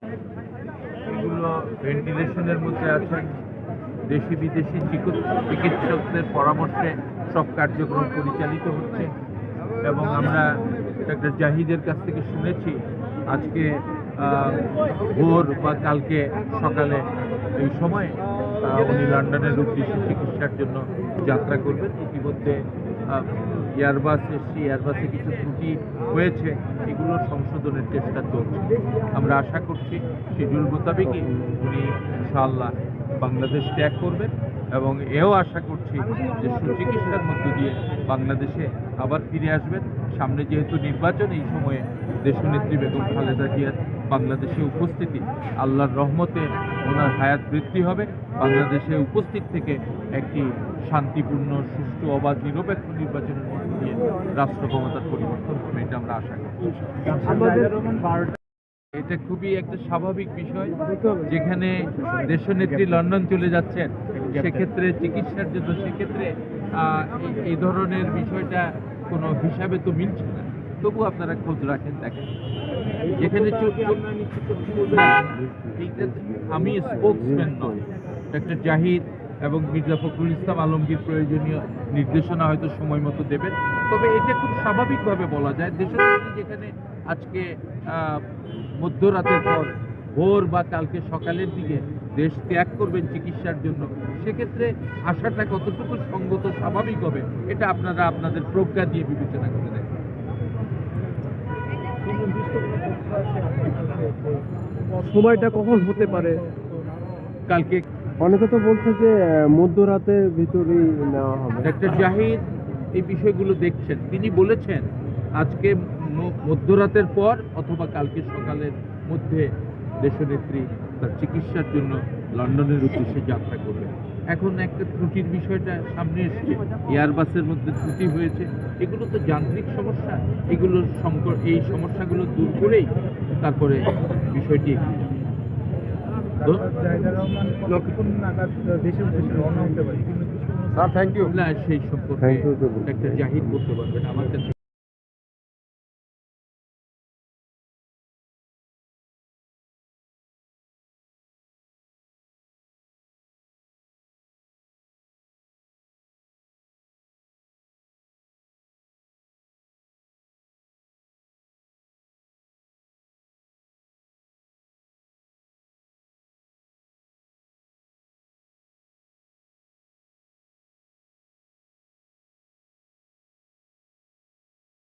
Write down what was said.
এগুলো ভেন্টিলেশনের মধ্যে আছেন। দেশি বিদেশি চিকিৎসকদের পরামর্শে সব কার্যক্রম পরিচালিত হচ্ছে এবং আমরা ডক্টর জাহিদের কাছ থেকে শুনেছি আজকে ভোর বা কালকে সকালে এই সময়ে উনি লন্ডনের উদ্দেশ্যে চিকিৎসার জন্য যাত্রা করবেন। ইতিমধ্যে এয়ারবাস এসছি, এয়ারবাসে কিছু ত্রুটি হয়েছে, এগুলো সংশোধনের চেষ্টা চলছে। আমরা আশা করছি শিডিউল মোতাবেকই উনি ইনশাআল্লাহ বাংলাদেশ ত্যাগ করবেন এবং এও আশা করছি যে সুচিকিৎসার মধ্য দিয়ে বাংলাদেশে আবার ফিরে আসবেন। সামনে যেহেতু নির্বাচন, এই সময়ে দেশনেত্রী বেগম খালেদা জিয়ার বাংলাদেশে উপস্থিতি, আল্লাহর রহমতে ওনার হায়াত বৃদ্ধি হবে। বাংলাদেশে উপস্থিত থেকে একটি শান্তিপূর্ণ, সুষ্ঠু, অবাধ, নিরপেক্ষ নির্বাচনের মধ্য দিয়ে রাষ্ট্র ক্ষমতার পরিবর্তন হবে, এটা আমরা আশা করছি। এটা খুবই একটা স্বাভাবিক বিষয়, যেখানে দেশনেত্রী লন্ডন চলে যাচ্ছেন, সেক্ষেত্রে চিকিৎসার জন্য, সেক্ষেত্রে এই ধরনের বিষয়টা কোনো হিসাবে তো মিলছে না। তবু আপনারা খোঁজ রাখেন, দেখেন যেখানে আমি স্পোকসম্যান নয়, ডক্টর জাহিদ এবং মির্জা ফখরুল ইসলাম আলমগীর প্রয়োজনীয় নির্দেশনা হয়তো সময় মতো দেবেন। তবে এটা খুব স্বাভাবিকভাবে বলা যায়, দেশনেত্রী যেখানে আজকে মধ্যরাতের পর ভোর বা কালকে সকালের দিকে দেশ ত্যাগ করবেন চিকিৎসার জন্য, সেক্ষেত্রে আশাটা কতটুকু সঙ্গত, স্বাভাবিক হবে, এটা আপনারা আপনাদের প্রজ্ঞা দিয়ে বিবেচনা করে দেখেন। সময়টা কখন হতে পারে? কালকে অনেকে তো বলছে যে মধ্যরাতের ভিতরেই নেওয়া হবে। ডক্টর জাহিদ এই বিষয়গুলো দেখছেন, তিনি বলেছেন আজকে মধ্যরাতের পর অথবা কালকে সকালের মধ্যে দেশনেত্রী তার চিকিৎসার জন্য লন্ডনের উদ্দেশ্যে যাত্রা করবেন। এখন একটা ত্রুটির বিষয়টা সামনে এসছে, এয়ারবাসের মধ্যে ত্রুটি হয়েছে, এগুলো তো যান্ত্রিক সমস্যা, এগুলোর এই সমস্যাগুলো দূর করেই তারপরে বিষয়টি স্যার, থ্যাংক ইউ। না, সেই সম্পর্কে ডক্টর জাহিদ বলতে পারবেন। আমার